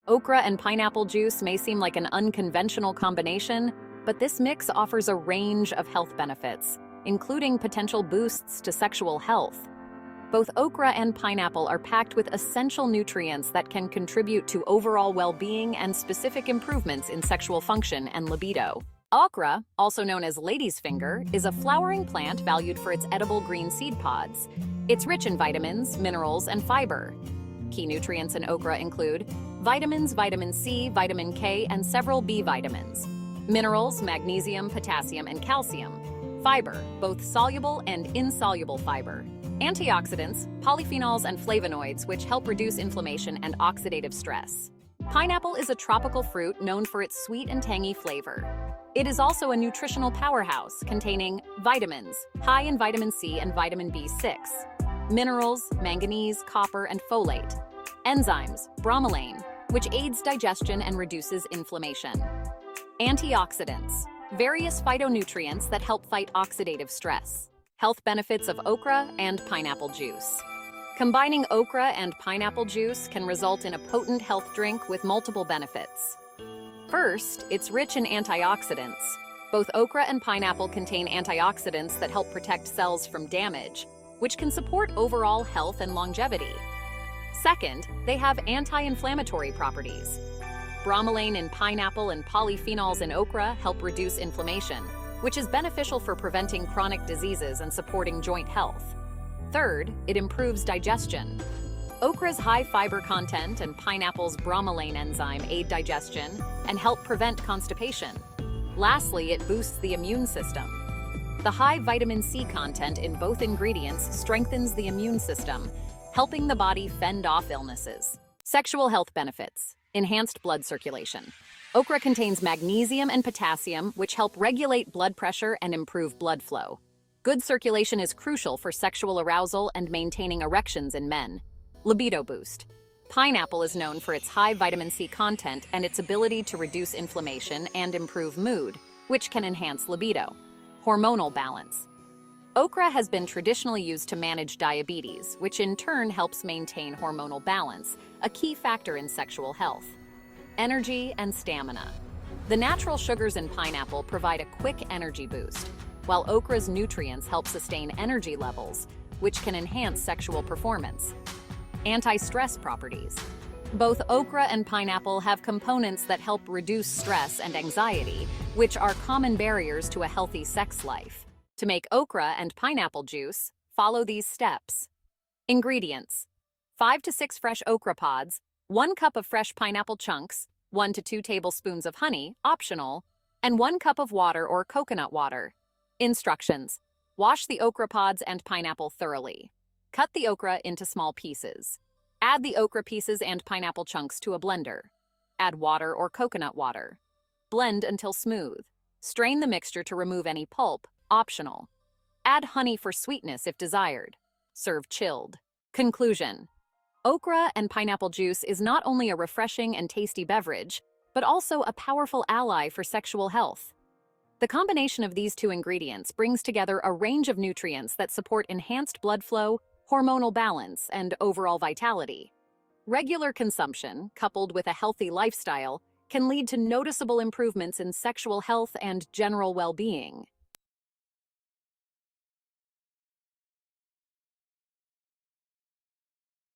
Okra and pineapple juice may seem like an unconventional combination, but this mix offers a range of health benefits, including potential boosts to sexual health. Both okra and pineapple are packed with essential nutrients that can contribute to overall well-being and specific improvements in sexual function and libido. Okra, also known as lady's finger, is a flowering plant valued for its edible green seed pods. It's rich in vitamins, minerals, and fiber. Key nutrients in okra include vitamins, vitamin C, vitamin K, and several B vitamins. Minerals, magnesium, potassium, and calcium. Fiber, both soluble and insoluble fiber. Antioxidants, polyphenols, and flavonoids, which help reduce inflammation and oxidative stress. Pineapple is a tropical fruit known for its sweet and tangy flavor. It is also a nutritional powerhouse containing vitamins, high in vitamin C and vitamin B6, minerals, manganese, copper, and folate, enzymes, bromelain, which aids digestion and reduces inflammation, antioxidants, various phytonutrients that help fight oxidative stress. Health benefits of okra and pineapple juice. Combining okra and pineapple juice can result in a potent health drink with multiple benefits. First, it's rich in antioxidants. Both okra and pineapple contain antioxidants that help protect cells from damage, which can support overall health and longevity. Second, they have anti-inflammatory properties. Bromelain in pineapple and polyphenols in okra help reduce inflammation, which is beneficial for preventing chronic diseases and supporting joint health. Third, it improves digestion. Okra's high fiber content and pineapple's bromelain enzyme aid digestion and help prevent constipation. Lastly, it boosts the immune system. The high vitamin C content in both ingredients strengthens the immune system, helping the body fend off illnesses. Sexual health benefits. Enhanced blood circulation. Okra contains magnesium and potassium, which help regulate blood pressure and improve blood flow. Good circulation is crucial for sexual arousal and maintaining erections in men. Libido boost. Pineapple is known for its high vitamin C content and its ability to reduce inflammation and improve mood, which can enhance libido. Hormonal balance. Okra has been traditionally used to manage diabetes, which in turn helps maintain hormonal balance, a key factor in sexual health. Energy and stamina. The natural sugars in pineapple provide a quick energy boost, while okra's nutrients help sustain energy levels, which can enhance sexual performance. Anti-stress properties. Both okra and pineapple have components that help reduce stress and anxiety, which are common barriers to a healthy sex life. To make okra and pineapple juice, follow these steps. Ingredients: 5 to 6 fresh okra pods, 1 cup of fresh pineapple chunks, 1 to 2 tablespoons of honey, optional, and 1 cup of water or coconut water. Instructions: wash the okra pods and pineapple thoroughly. Cut the okra into small pieces. Add the okra pieces and pineapple chunks to a blender. Add water or coconut water. Blend until smooth. Strain the mixture to remove any pulp, optional. Add honey for sweetness if desired. Serve chilled. Conclusion: okra and pineapple juice is not only a refreshing and tasty beverage, but also a powerful ally for sexual health. The combination of these two ingredients brings together a range of nutrients that support enhanced blood flow, hormonal balance, and overall vitality. Regular consumption, coupled with a healthy lifestyle, can lead to noticeable improvements in sexual health and general well-being.